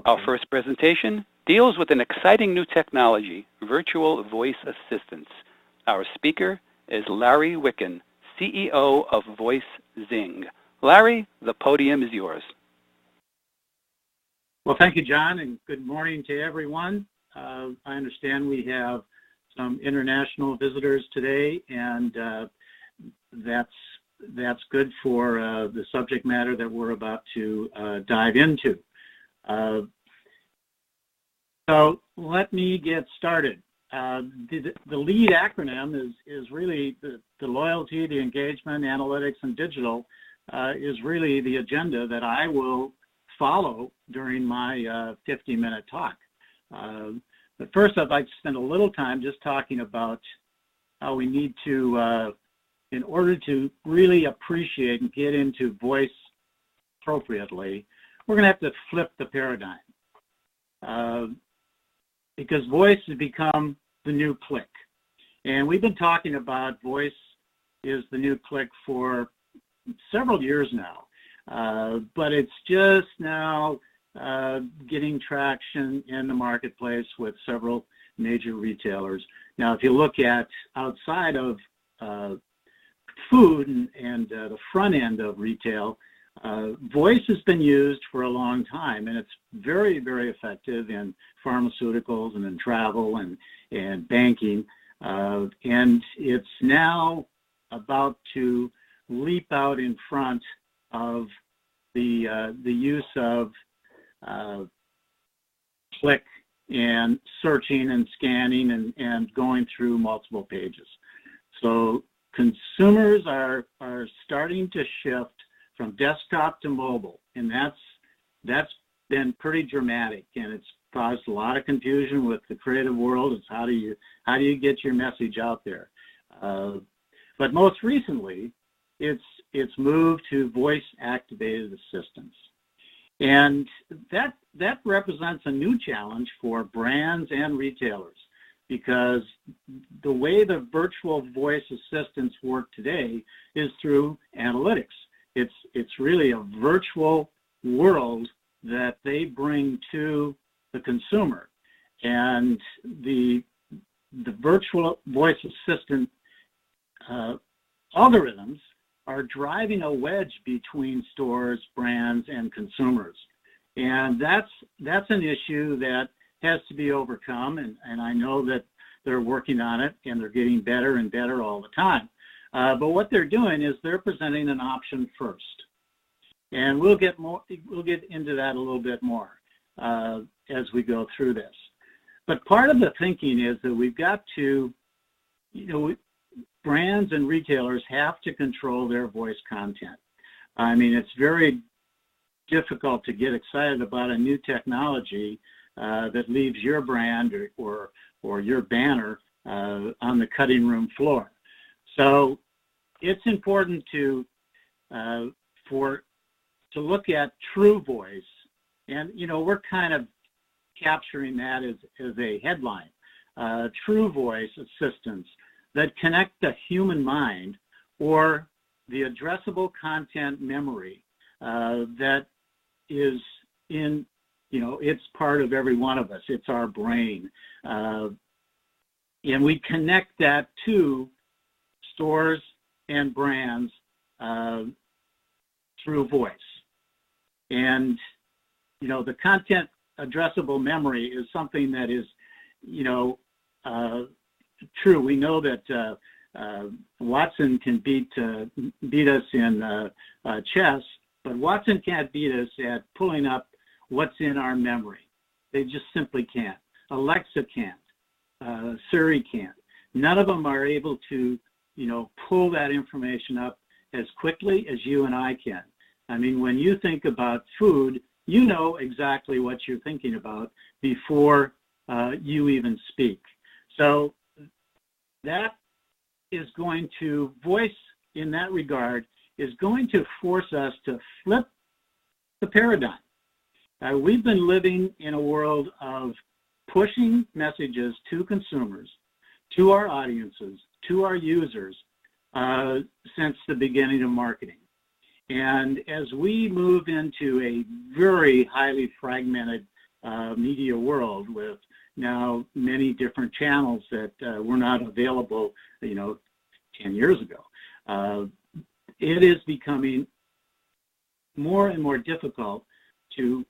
Our first presentation deals with an exciting new technology, virtual voice assistants. Our speaker is Larry Wiken, CEO of VoicZing. Larry, the podium is yours. Well, thank you, John, and good morning to everyone. I understand we have some international visitors today, and that's good for the subject matter that we're about to dive into. So let me get started. The lead acronym is really the loyalty, the engagement, analytics, and digital is really the agenda that I will follow during my 50-minute talk. But first, I'd like to spend a little time just talking about how we need to, in order to really appreciate and get into voice appropriately, we're going to have to flip the paradigm. Because voice has become the new click. And we've been talking about voice is the new click for several years now. But it's just now getting traction in the marketplace with several major retailers. Now, if you look at outside of food and the front end of retail, voice has been used for a long time, and it's very, very effective in pharmaceuticals and in travel and banking. And it's now about to leap out in front of the use of click and searching and scanning and going through multiple pages. So consumers are starting to shift from desktop to mobile, and that's been pretty dramatic, and it's caused a lot of confusion with the creative world. It's how do you get your message out there? But most recently, it's moved to voice-activated assistants, and that represents a new challenge for brands and retailers, because the way the virtual voice assistants work today is through analytics. It's really a virtual world that they bring to the consumer, and the virtual voice assistant algorithms are driving a wedge between stores, brands, and consumers, and that's an issue that has to be overcome, and I know that they're working on it, and they're getting better and better all the time. But what they're doing is they're presenting an option first, and we'll get into that a little bit more as we go through this. But part of the thinking is that we've got to, brands and retailers have to control their voice content. I mean, it's very difficult to get excited about a new technology that leaves your brand or your banner on the cutting room floor. So it's important to look at TrueVoice, and we're kind of capturing that as a headline. TrueVoice assistants that connect the human mind or the addressable content memory that is in, it's part of every one of us. It's our brain. And we connect that to stores and brands through voice. And, the content addressable memory is something that is, true. We know that Watson can beat us in chess, but Watson can't beat us at pulling up what's in our memory. They just simply can't. Alexa can't. Siri can't. None of them are able to, pull that information up as quickly as you and I can. I mean, when you think about food, you know exactly what you're thinking about before you even speak. So that is going to, voice in that regard, is going to force us to flip the paradigm. We've been living in a world of pushing messages to consumers, to our audiences, to our users since the beginning of marketing. And as we move into a very highly fragmented media world with now many different channels that were not available, 10 years ago. It is becoming more and more difficult to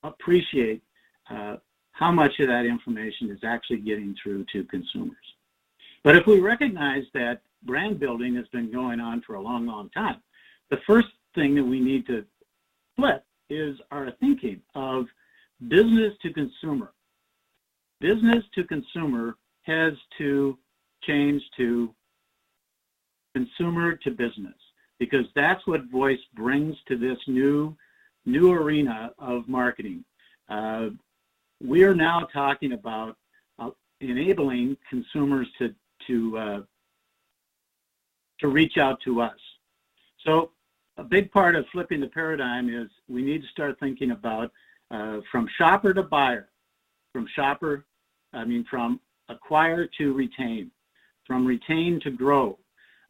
appreciate how much of that information is actually getting through to consumers. But if we recognize that brand building has been going on for a long, long time, the first thing that we need to flip is our thinking of business to consumer. Business to consumer has to change to consumer to business, because that's what voice brings to this new arena of marketing. We are now talking about enabling consumers to reach out to us. So a big part of flipping the paradigm is we need to start thinking about from shopper to buyer, from acquire to retain, from retain to grow.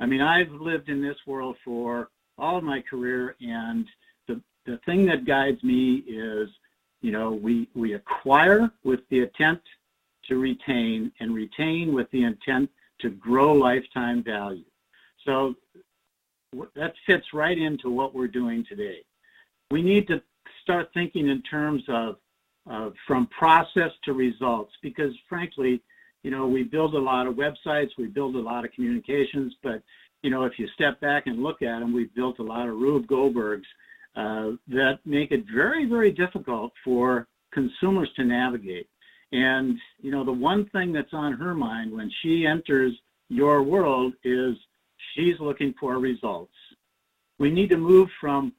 I've lived in this world for all of my career, and the thing that guides me is, we acquire with the intent to retain, and retain with the intent to grow lifetime value. So that fits right into what we're doing today. We need to start thinking in terms of from process to results, because frankly, we build a lot of websites, we build a lot of communications, but if you step back and look at them, we've built a lot of Rube Goldbergs that make it very, very difficult for consumers to navigate. And the one thing that's on her mind when she enters your world is she's looking for results. We need to move from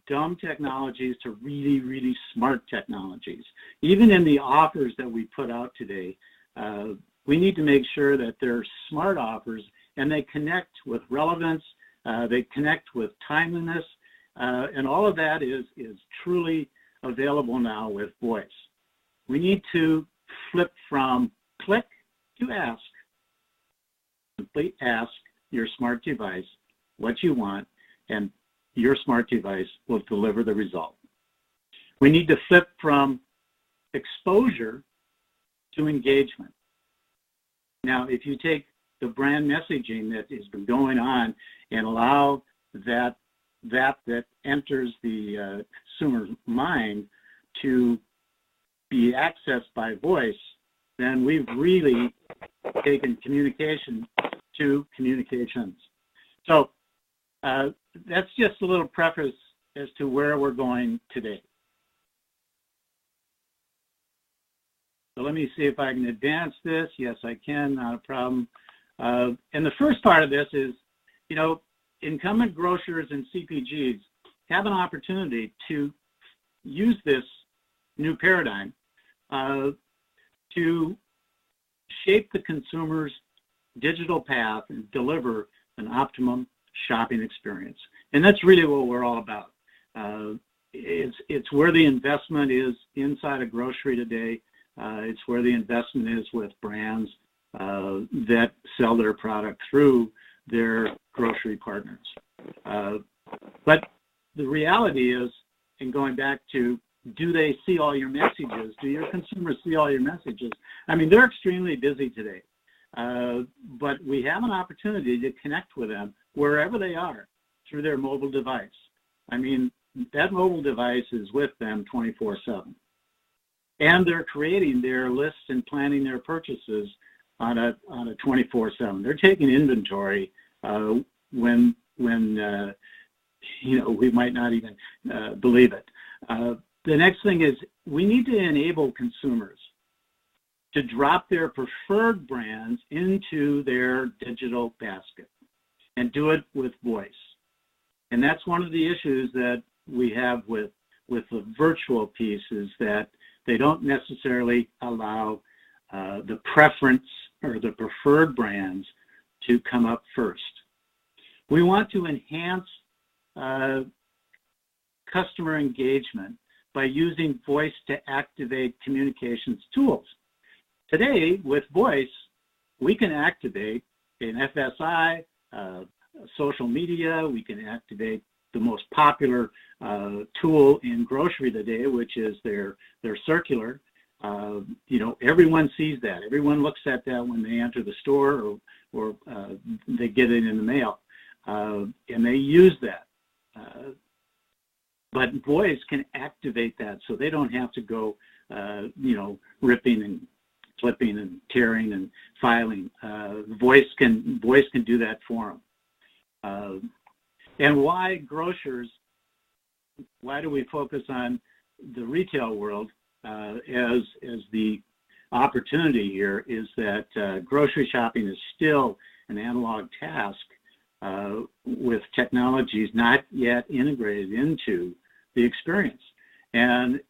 dumb technologies to really, really smart technologies. Even in the offers that we put out today, we need to make sure that they're smart offers and they connect with relevance, they connect with timeliness, and all of that is truly available now with voice. We need to flip from click to ask. Simply ask your smart device what you want, and your smart device will deliver the result. We need to flip from exposure to engagement. Now, if you take the brand messaging that has been going on and allow that enters the consumer's mind to be accessed by voice, then we've really taken communication to communications. So that's just a little preface as to where we're going today. So let me see if I can advance this. Yes, I can, not a problem. And the first part of this is, incumbent grocers and CPGs have an opportunity to use this new paradigm to shape the consumer's digital path and deliver an optimum shopping experience. And that's really what we're all about. It's where the investment is inside a grocery today. It's where the investment is with brands that sell their product through their grocery partners. But the reality is, and going back to, do they see all your messages? Do your consumers see all your messages? They're extremely busy today. But we have an opportunity to connect with them wherever they are through their mobile device. That mobile device is with them 24/7. And they're creating their lists and planning their purchases on a 24/7. They're taking inventory when we might not even believe it. The next thing is, we need to enable consumers to drop their preferred brands into their digital basket and do it with voice. And that's one of the issues that we have with the virtual piece, is that they don't necessarily allow the preference or the preferred brands to come up first. We want to enhance customer engagement by using voice to activate communications tools. Today, with voice, we can activate an FSI, social media, we can activate most popular tool in grocery today, which is their circular. Everyone sees that. Everyone looks at that when they enter the store or they get it in the mail, and they use that. But voice can activate that, so they don't have to go, ripping and flipping and tearing and filing. Voice can do that for them. And why grocers? Why do we focus on the retail world as the opportunity here? Is that grocery shopping is still an analog task with technologies not yet integrated into the experience. And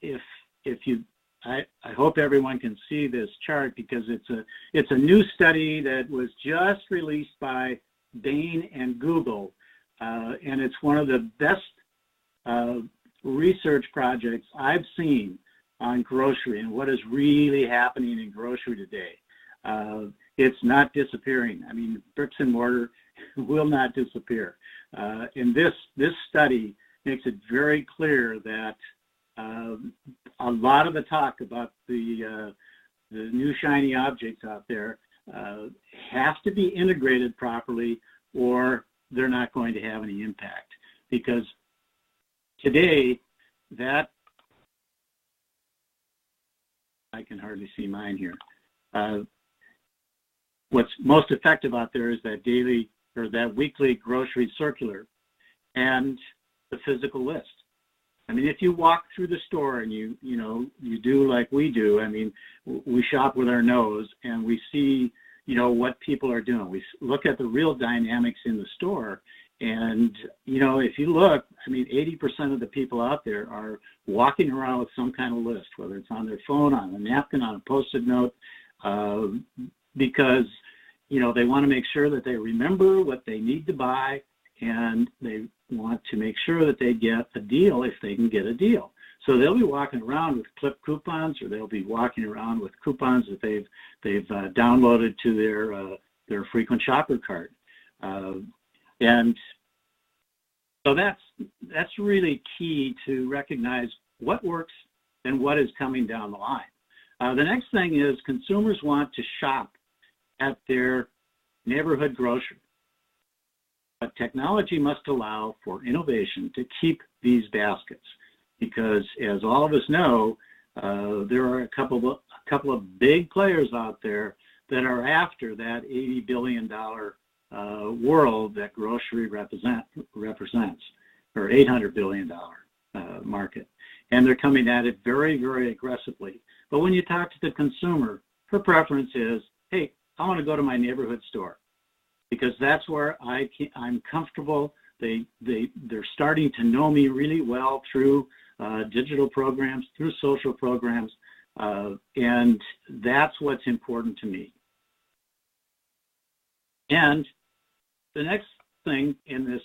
I hope everyone can see this chart, because it's a new study that was just released by Bain and Google, and it's one of the best research projects I've seen on grocery and what is really happening in grocery today. It's not disappearing. I mean, bricks and mortar will not disappear. And this study makes it very clear that a lot of the talk about the new shiny objects out there have to be integrated properly, or they're not going to have any impact. Because today, that, I can hardly see mine here. What's most effective out there is that daily or that weekly grocery circular and the physical list. I mean, if you walk through the store and you do like we do, I mean, we shop with our nose and we see, what people are doing. We look at the real dynamics in the store. And, if you look, I mean, 80% of the people out there are walking around with some kind of list, whether it's on their phone, on a napkin, on a Post-it note, because, they want to make sure that they remember what they need to buy, and they want to make sure that they get a deal if they can get a deal. So they'll be walking around with clip coupons, or they'll be walking around with coupons that they've downloaded to their frequent shopper card. And so that's really key to recognize what works and what is coming down the line. The next thing is consumers want to shop at their neighborhood grocer. But technology must allow for innovation to keep these baskets, because as all of us know, there are a couple of big players out there that are after that $80 billion world that grocery represents, or $800 billion market. And they're coming at it very, very aggressively. But when you talk to the consumer, her preference is, hey, I want to go to my neighborhood store, because that's where I'm comfortable. They're starting to know me really well through digital programs, through social programs, and that's what's important to me. And the next thing in this,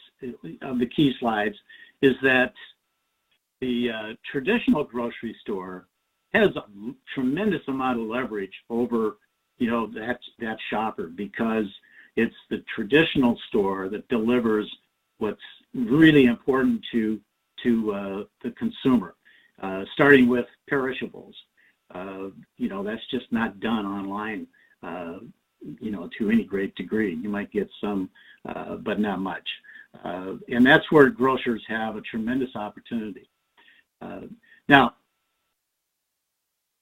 of the key slides, is that the traditional grocery store has a tremendous amount of leverage over, that shopper, because it's the traditional store that delivers what's really important to the consumer, starting with perishables. That's just not done online, to any great degree. You might get some, but not much. And that's where grocers have a tremendous opportunity. Now,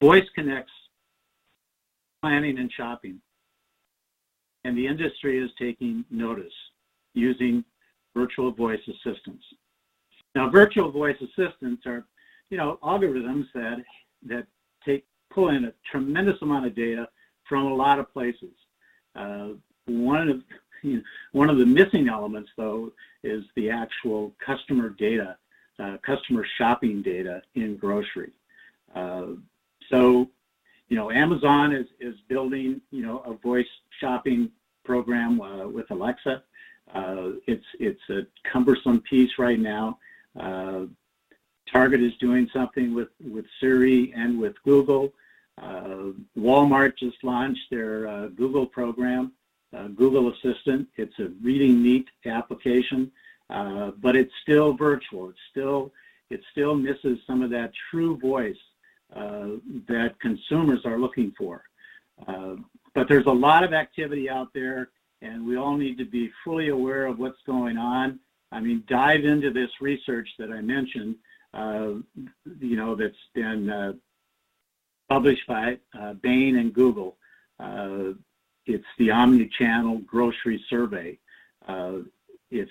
voice connects planning and shopping, and the industry is taking notice using virtual voice assistants. Now, virtual voice assistants are, algorithms that pull in a tremendous amount of data from a lot of places. One of the missing elements, though, is the actual customer data, customer shopping data in grocery. So, Amazon is building, a voice shopping program with Alexa. It's a cumbersome piece right now. Target is doing something with Siri and with Google. Walmart just launched their Google program, Google Assistant. It's a really neat application. but it's still virtual. It still misses some of that true voice that consumers are looking for. But there's a lot of activity out there, and we all need to be fully aware of what's going on. I mean, dive into this research that I mentioned, that's been published by Bain and Google. It's the Omni-Channel Grocery Survey. If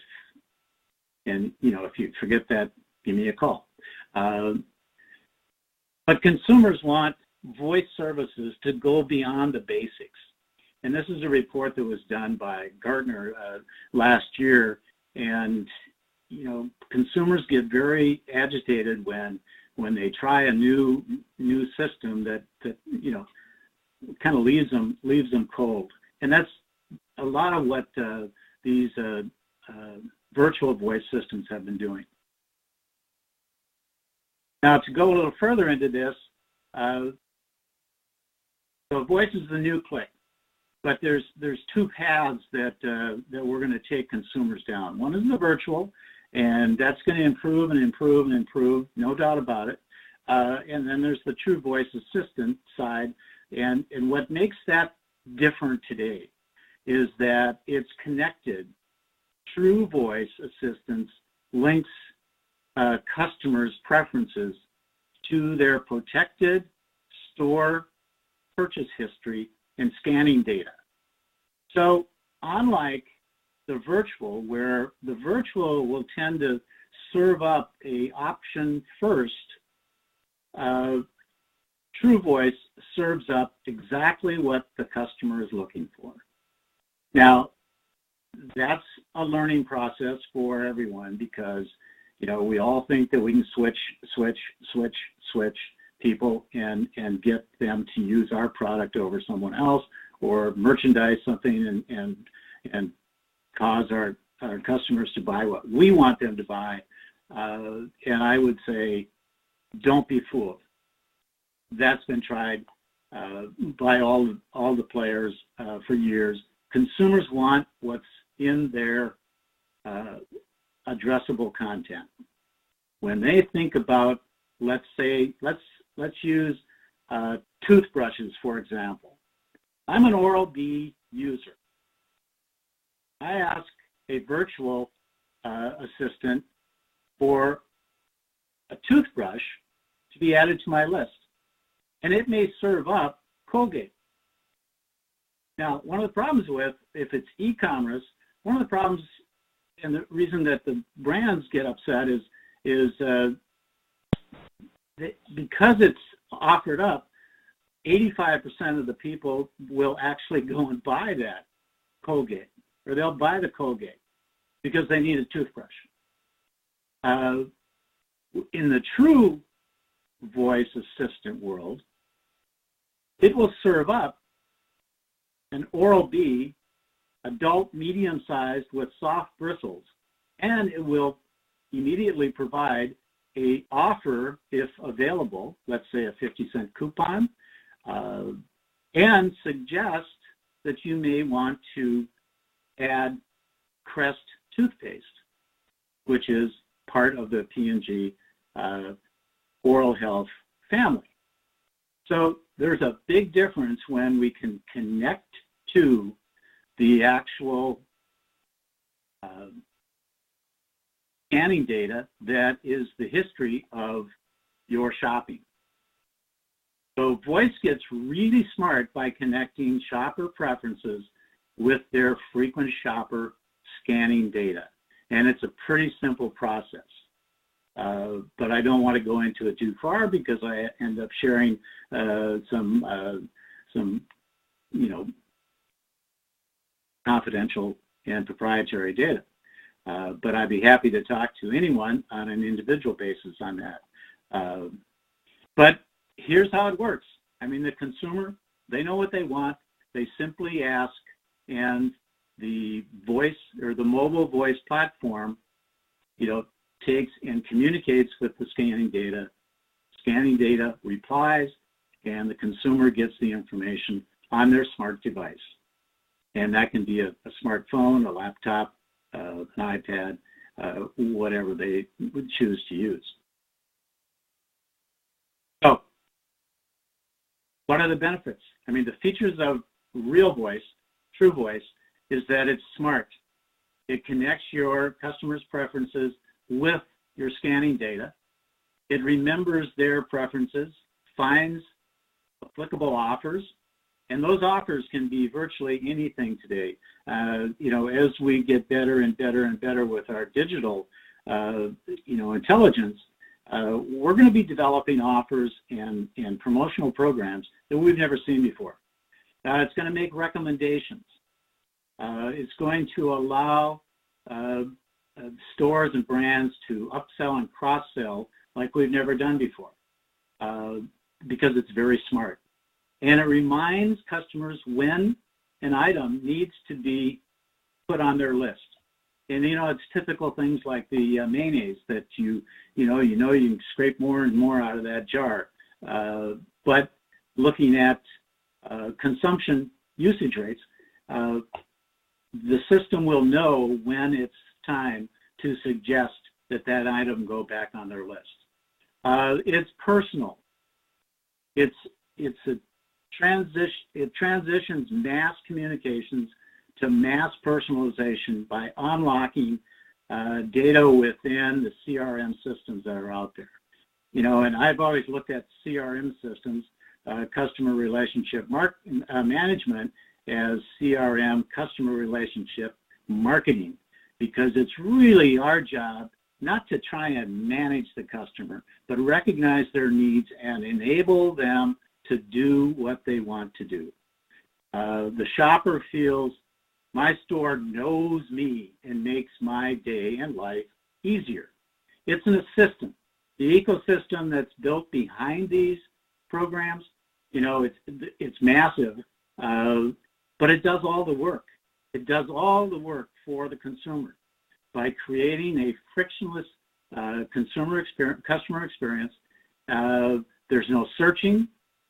you forget that, give me a call. But consumers want voice services to go beyond the basics. And this is a report that was done by Gartner last year. And, consumers get very agitated when they try a new system that kind of leaves them cold. And that's a lot of what these virtual voice systems have been doing. Now, to go a little further into this, so voice is the new click, but there's two paths that we're going to take consumers down. One is the virtual, and that's going to improve and improve and improve, no doubt about it. And then there's the true voice assistant side, and what makes that different today is that it's connected. True voice assistance links customers' preferences to their protected store purchase history and scanning data. So unlike the virtual, where the virtual will tend to serve up a option first, True Voice serves up exactly what the customer is looking for. Now, that's a learning process for everyone because, we all think that we can switch people and get them to use our product over someone else or merchandise something and cause our customers to buy what we want them to buy. And I would say, don't be fooled. That's been tried by all the players for years. Consumers want what's in their addressable content. When they think about, let's use toothbrushes, for example. I'm an Oral-B user. I ask a virtual assistant for a toothbrush to be added to my list, and it may serve up Colgate. Now, one of the problems with, if it's e-commerce, one of the problems and the reason that the brands get upset is because it's offered up, 85% of the people will actually go and buy that Colgate, or they'll buy the Colgate because they need a toothbrush. In the True Voice Assistant world, it will serve up an Oral-B, adult medium-sized with soft bristles, and it will immediately provide a offer, if available, let's say a 50-cent coupon, and suggest that you may want to add Crest toothpaste, which is part of the P&G oral health family. So there's a big difference when we can connect to the actual scanning data that is the history of your shopping. So voice gets really smart by connecting shopper preferences with their frequent shopper scanning data. And it's a pretty simple process. But I don't want to go into it too far because I end up sharing some confidential and proprietary data. But I'd be happy to talk to anyone on an individual basis on that. But here's how it works. I mean, the consumer, they know what they want. They simply ask, and the voice or the mobile voice platform, takes and communicates with the scanning data. Scanning data replies, and the consumer gets the information on their smart device. And that can be a smartphone, a laptop, an iPad, whatever they would choose to use. So, what are the benefits? I mean, the features of real voice, TrueVoice, is that it's smart. It connects your customers' preferences with your scanning data. It remembers their preferences, finds applicable offers, and those offers can be virtually anything today. As we get better and better and better with our digital, intelligence, we're going to be developing offers and promotional programs that we've never seen before. It's going to make recommendations. It's going to allow stores and brands to upsell and cross-sell like we've never done before, because it's very smart. And it reminds customers when an item needs to be put on their list. And it's typical things like the mayonnaise that you can scrape more and more out of that jar. But looking at consumption usage rates, the system will know when it's time to suggest that item go back on their list. It's personal. It transitions mass communications to mass personalization by unlocking data within the CRM systems that are out there. And I've always looked at CRM systems, customer relationship management, as CRM, customer relationship marketing, because it's really our job not to try and manage the customer, but recognize their needs and enable them to do what they want to do. The shopper feels my store knows me and makes my day and life easier. It's an assistant. The ecosystem that's built behind these programs, it's massive, but it does all the work. It does all the work for the consumer by creating a frictionless customer experience. There's no searching.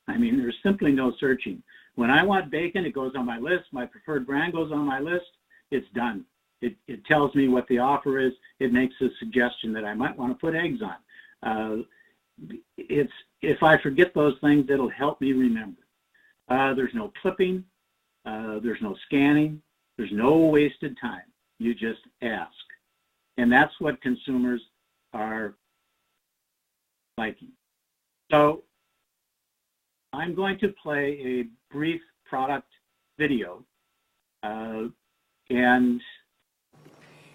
There's simply no searching. When I want bacon, it goes on my list. My preferred brand goes on my list. It's done. It tells me what the offer is. It makes a suggestion that I might want to put eggs on. If I forget those things, it'll help me remember. There's no clipping. There's no scanning. There's no wasted time. You just ask. And that's what consumers are liking. So I'm going to play a brief product video. And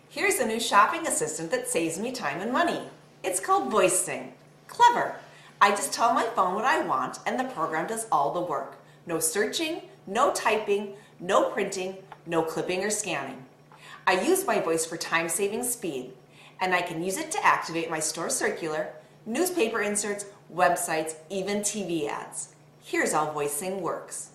here's a new shopping assistant that saves me time and money. It's called VoicZing. Clever. I just tell my phone what I want and the program does all the work. No searching, no typing, no printing, no clipping or scanning. I use my voice for time-saving speed, and I can use it to activate my store circular, newspaper inserts, websites, even TV ads. Here's how VoicZing works.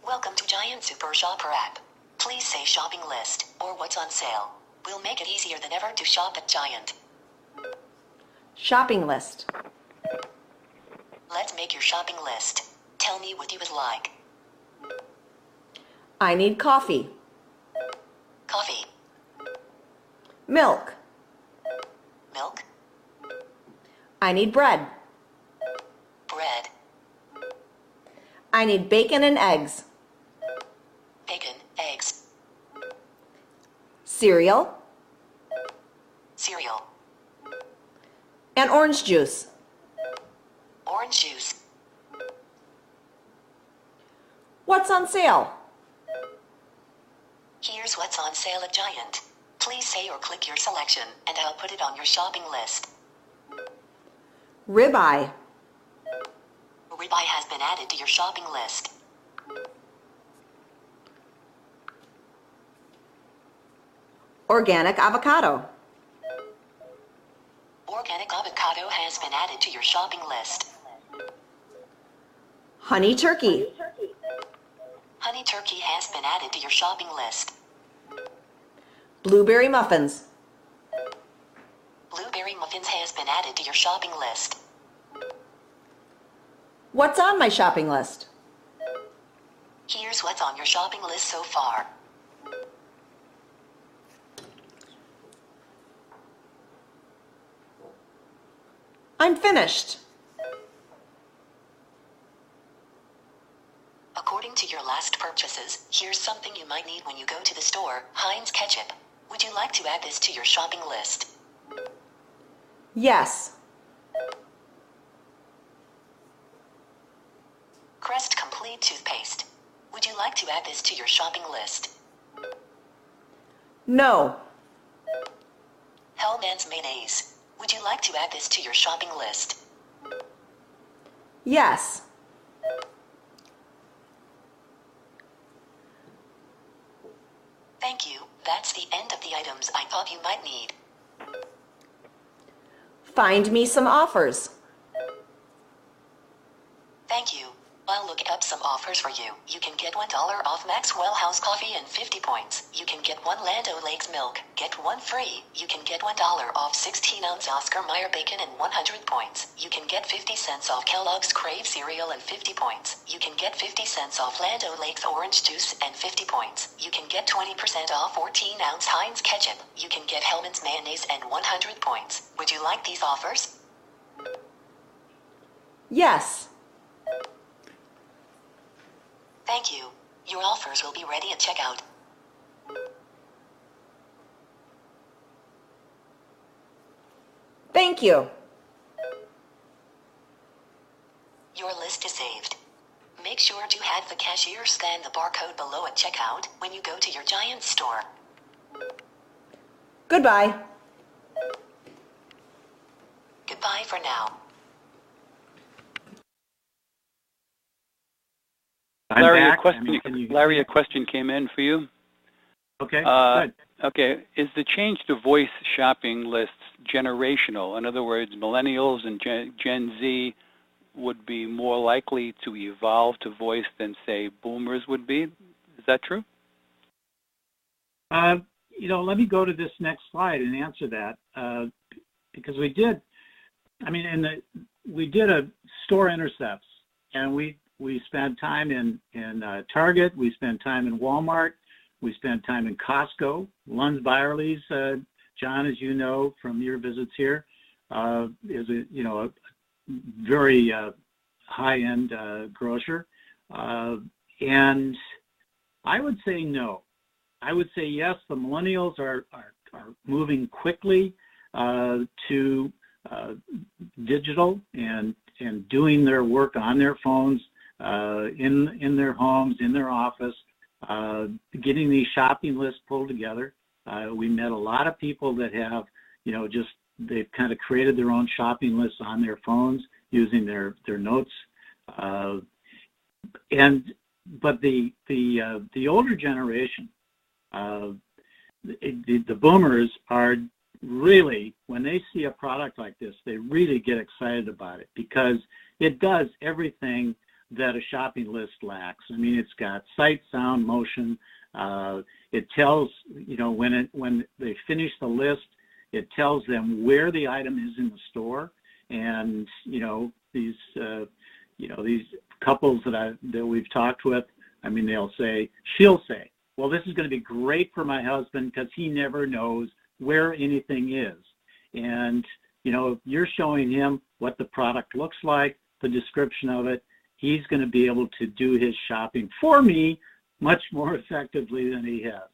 Welcome to Giant Super Shopper app. Please say shopping list or what's on sale. We'll make it easier than ever to shop at Giant. Shopping list. Let's make your shopping list. Tell me what you would like. I need coffee. Coffee. Milk. Milk. I need bread. Bread. I need bacon and eggs. Bacon. Eggs. Cereal. Cereal. And orange juice. Orange juice. What's on sale? Here's what's on sale at Giant. Please say or click your selection, and I'll put it on your shopping list. Ribeye. Ribeye has been added to your shopping list. Organic avocado. Organic avocado has been added to your shopping list. Honey turkey. Honey turkey has been added to your shopping list. Blueberry muffins. Blueberry muffins has been added to your shopping list. What's on my shopping list? Here's what's on your shopping list so far. I'm finished. According to your last purchases, here's something you might need when you go to the store: Heinz ketchup. Would you like to add this to your shopping list? Yes. Crest Complete toothpaste. Would you like to add this to your shopping list? No. Hellman's mayonnaise. Would you like to add this to your shopping list? Yes. Thank you. That's the end of the items I thought you might need. Find me some offers. Thank you. I'll look up some offers for you. You can get $1 off Maxwell House coffee and 50 points. You can get 1 Land O'Lakes milk, get 1 free. You can get $1 off 16-ounce Oscar Mayer bacon and 100 points. You can get 50 cents off Kellogg's Crave cereal and 50 points. You can get 50 cents off Land O'Lakes orange juice and 50 points. You can get 20% off 14-ounce Heinz ketchup. You can get Hellman's mayonnaise and 100 points. Would you like these offers? Yes. Thank you. Your offers will be ready at checkout. Thank you. Your list is saved. Make sure to have the cashier scan the barcode below at checkout when you go to your Giant store. Goodbye. Goodbye for now. Larry, back. Larry, a question came in for you. Okay, good. Okay, is the change to voice shopping lists generational? In other words, millennials and Gen Z would be more likely to evolve to voice than, say, boomers would be? Is that true? Let me go to this next slide and answer that, because we did a store intercepts, and we spent time in Target, we spent time in Walmart, we spent time in Costco, Lund's Byerly's, John, as you know from your visits here, is a very high-end grocer, and I would say no. I would say yes. The millennials are moving quickly to digital and doing their work on their phones, in their homes, in their office, getting these shopping lists pulled together. We met a lot of people that have, they've kind of created their own shopping lists on their phones using their notes. But the older generation, the boomers are really, when they see a product like this, they really get excited about it because it does everything that a shopping list lacks. I mean, it's got sight, sound, motion. It tells, when they finish the list, it tells them where the item is in the store. And, these couples that we've talked with, I mean, she'll say, well, this is going to be great for my husband because he never knows where anything is. And, you're showing him what the product looks like, the description of it. He's going to be able to do his shopping for me much more effectively than he has.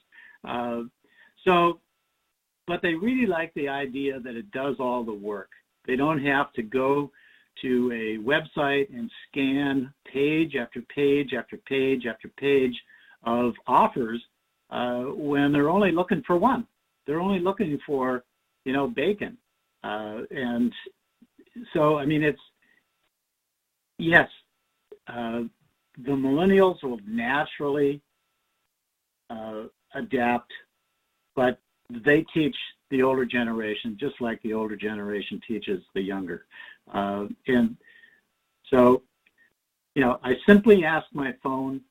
But they really like the idea that it does all the work. They don't have to go to a website and scan page after page after page after page of offers when they're only looking for one. They're only looking for, bacon. And so, I mean, yes, the millennials will naturally adapt, but they teach the older generation just like the older generation teaches the younger. And so, I simply ask my phone,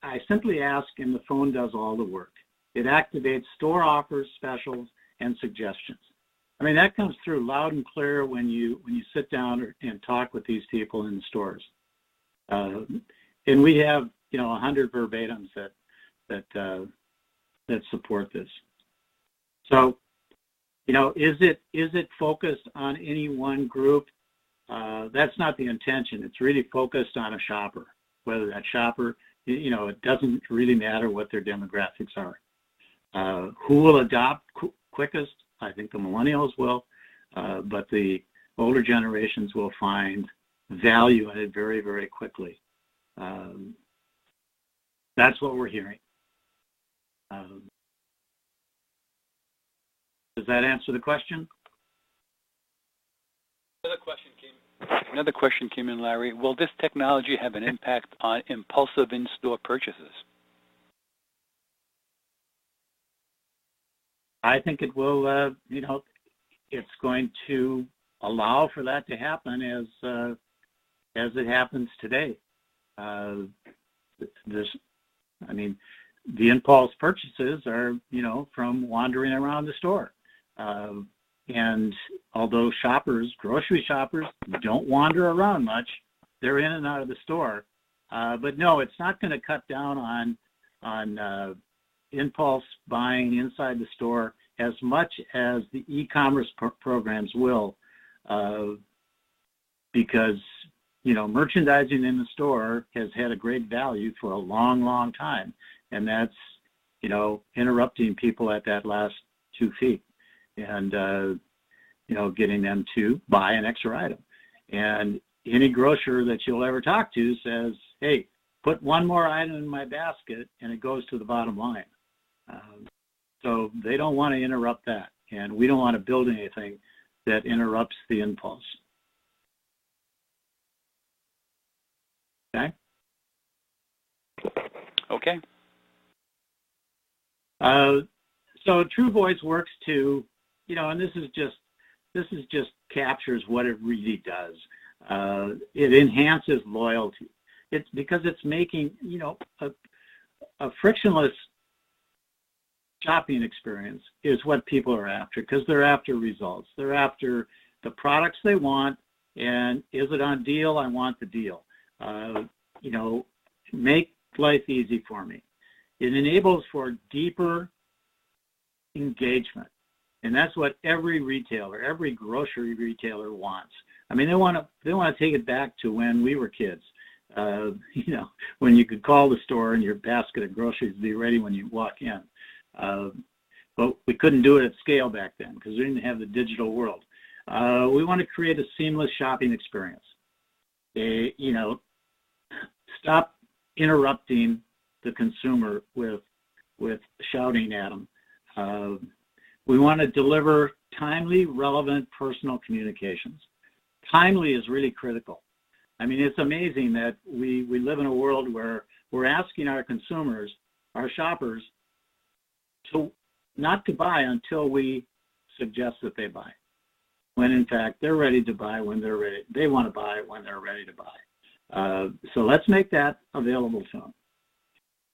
I simply ask and the phone does all the work. It activates store offers, specials, and suggestions. I mean, that comes through loud and clear when you sit down and talk with these people in the stores. And we have, 100 verbatims that support this. So, is it focused on any one group? That's not the intention. It's really focused on a shopper, whether that shopper, it doesn't really matter what their demographics are. Who will adopt quickest? I think the millennials will, but the older generations will find value in it very, very quickly. That's what we're hearing. Does that answer the question? Another question came in, Larry. Will this technology have an impact on impulsive in-store purchases? I think it will, it's going to allow for that to happen as it happens today. The impulse purchases are, from wandering around the store. And although grocery shoppers don't wander around much, they're in and out of the store. But no, it's not going to cut down on impulse buying inside the store as much as the e-commerce programs will, because merchandising in the store has had a great value for a long, long time, and that's interrupting people at that last 2 feet and getting them to buy an extra item. And any grocer that you'll ever talk to says, hey, put one more item in my basket, and it goes to the bottom line. So they don't want to interrupt that, and we don't want to build anything that interrupts the impulse. Okay? Okay. So TrueVoice works to, and this is just captures what it really does. It enhances loyalty. It's because it's making, a frictionless shopping experience is what people are after, because they're after results. They're after the products they want, and is it on deal? I want the deal. Make life easy for me. It enables for deeper engagement, and that's what every retailer, every grocery retailer wants. I mean, they want to take it back to when we were kids. When you could call the store and your basket of groceries would be ready when you walk in. But we couldn't do it at scale back then because we didn't have the digital world. We want to create a seamless shopping experience. Stop interrupting the consumer with shouting at them. We want to deliver timely, relevant, personal communications. Timely is really critical. I mean, it's amazing that we live in a world where we're asking our consumers, our shoppers, not to buy until we suggest that they buy, when in fact they're ready to buy when they're ready. They want to buy when they're ready to buy. So let's make that available to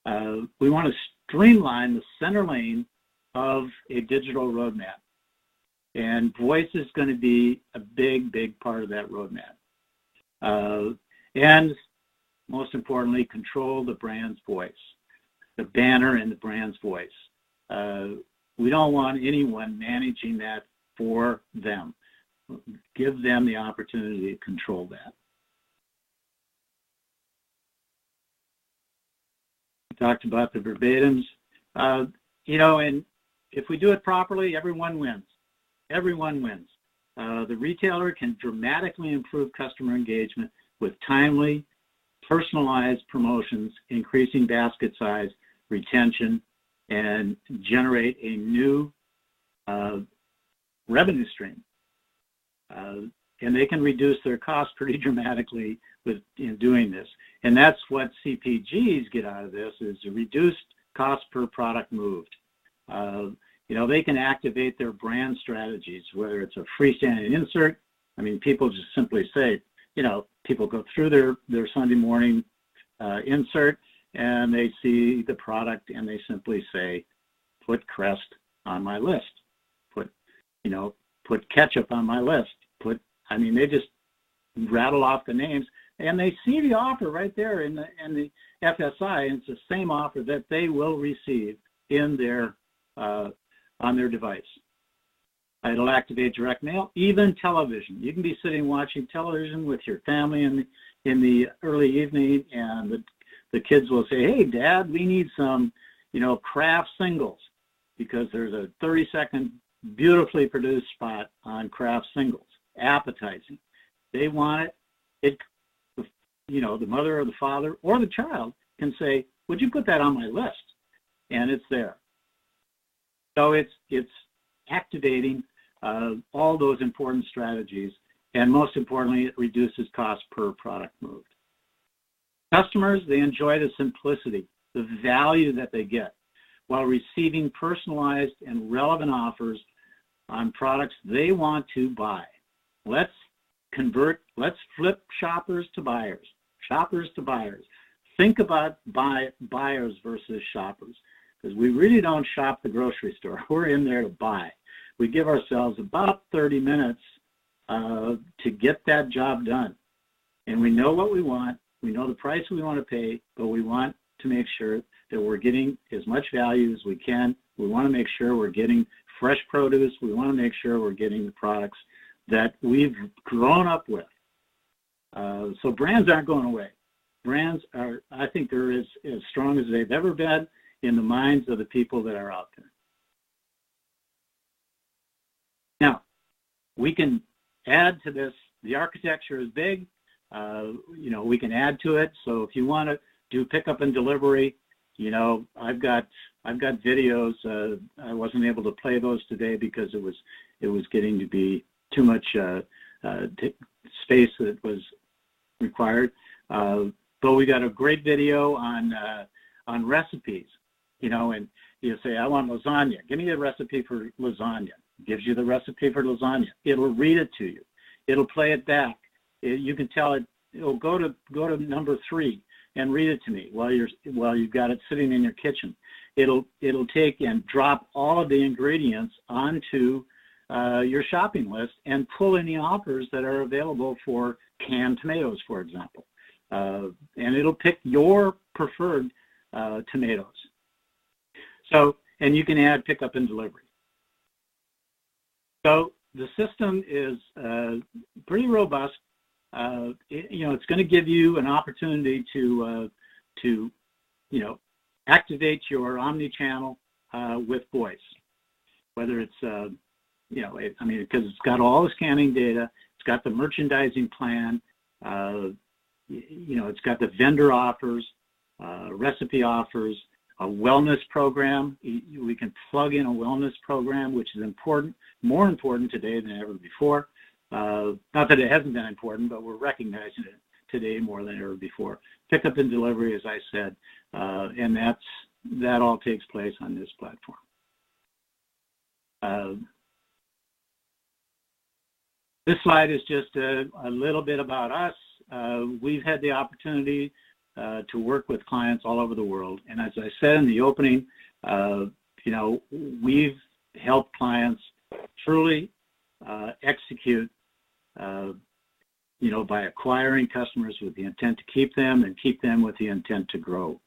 them. We want to streamline the center lane of a digital roadmap, and voice is going to be a big, big part of that roadmap. And most importantly, control the brand's voice, the banner and the brand's voice. We don't want anyone managing that for them. Give them the opportunity to control that. We talked about the verbatims. And if we do it properly, everyone wins. Everyone wins. The retailer can dramatically improve customer engagement with timely, personalized promotions, increasing basket size, retention, and generate a new revenue stream. And they can reduce their costs pretty dramatically in doing this. And that's what CPGs get out of this, is a reduced cost per product moved. They can activate their brand strategies, whether it's a freestanding insert. I mean, people just simply say, people go through their Sunday morning insert and they see the product and they simply say, put Crest on my list, put ketchup on my list, they just rattle off the names and they see the offer right there in the FSI, and it's the same offer that they will receive in their on their device. It'll activate direct mail, even television. You can be sitting watching television with your family in the early evening, and the kids will say, "Hey, Dad, we need some, craft singles," because there's a 30-second beautifully produced spot on craft singles, appetizing. They want it. The mother or the father or the child can say, "Would you put that on my list?" And it's there. So it's activating all those important strategies, and most importantly, it reduces cost per product moved. Customers, they enjoy the simplicity, the value that they get, while receiving personalized and relevant offers on products they want to buy. Let's flip shoppers to buyers. Think about buyers versus shoppers, because we really don't shop the grocery store. We're in there to buy. We give ourselves about 30 minutes to get that job done. And we know what we want. We know the price we want to pay, but we want to make sure that we're getting as much value as we can. We want to make sure we're getting fresh produce. We want to make sure we're getting the products that we've grown up with. So brands aren't going away. Brands are, I think, they're as strong as they've ever been in the minds of the people that are out there. Now, we can add to this. The architecture is big. We can add to it. So if you want to do pickup and delivery, I've got videos. I wasn't able to play those today because it was getting to be too much space that was required. But we got a great video on recipes. And you say, "I want lasagna. Give me a recipe for lasagna." Gives you the recipe for lasagna. It'll read it to you. It'll play it back. You can tell it. It'll go to number 3 and read it to me while you've got it sitting in your kitchen. It'll take and drop all of the ingredients onto your shopping list and pull any offers that are available for canned tomatoes, for example. And it'll pick your preferred tomatoes. So, and you can add pickup and delivery. So the system is pretty robust. It's going to give you an opportunity to activate your Omni-Channel with voice. Whether it's because it's got all the scanning data, it's got the merchandising plan, it's got the vendor offers, recipe offers, a wellness program. We can plug in a wellness program, which is more important today than ever before. Not that it hasn't been important, but we're recognizing it today more than ever before. Pickup and delivery, as I said, and that all takes place on this platform. This slide is just a little bit about us. We've had the opportunity to work with clients all over the world. And as I said in the opening, we've helped clients truly execute, by acquiring customers with the intent to keep them and keep them with the intent to grow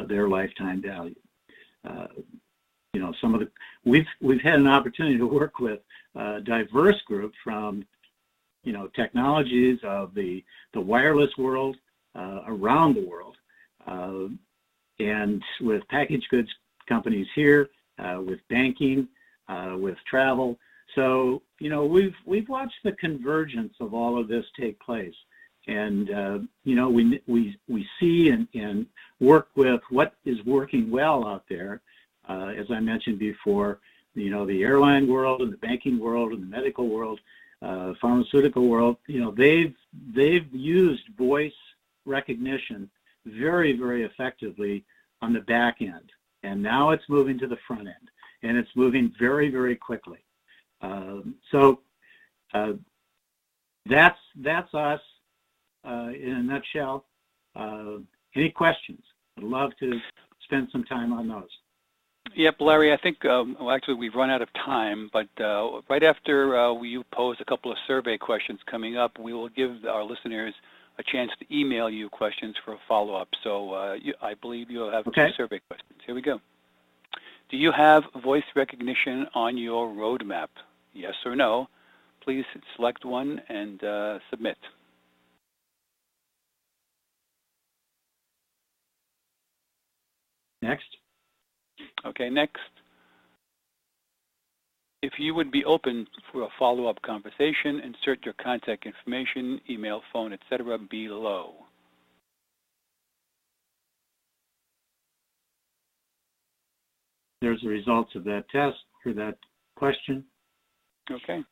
their lifetime value. We've had an opportunity to work with a diverse group from, technologies of the wireless world, around the world, and with packaged goods companies here, with banking, with travel. So, we've watched the convergence of all of this take place, and we see and work with what is working well out there. As I mentioned before, the airline world and the banking world and the medical world, pharmaceutical world. They've used voice recognition very, very effectively on the back end, and now it's moving to the front end, and it's moving very, very quickly. So that's us in a nutshell. Any questions? I'd love to spend some time on those. Yep, Larry, I think, actually we've run out of time, but right after you pose a couple of survey questions coming up, we will give our listeners a chance to email you questions for a follow-up. So I believe you'll have 2 survey questions. Here we go. Do you have voice recognition on your roadmap? yes or no. Please select one and submit. Next. Okay, next. If you would be open for a follow-up conversation, insert your contact information, email, phone, etc. below. There's the results of that test for that question. Okay.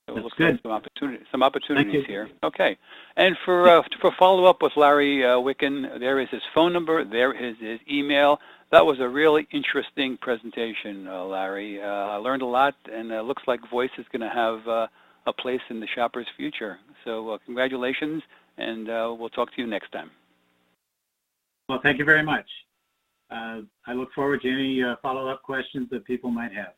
So That's looks good. like some opportunities here. Okay. And for follow-up with Larry Wiken, there is his phone number, there is his email. That was a really interesting presentation, Larry. I learned a lot, and it looks like voice is going to have a place in the shopper's future. So congratulations, and we'll talk to you next time. Well, thank you very much. I look forward to any follow-up questions that people might have.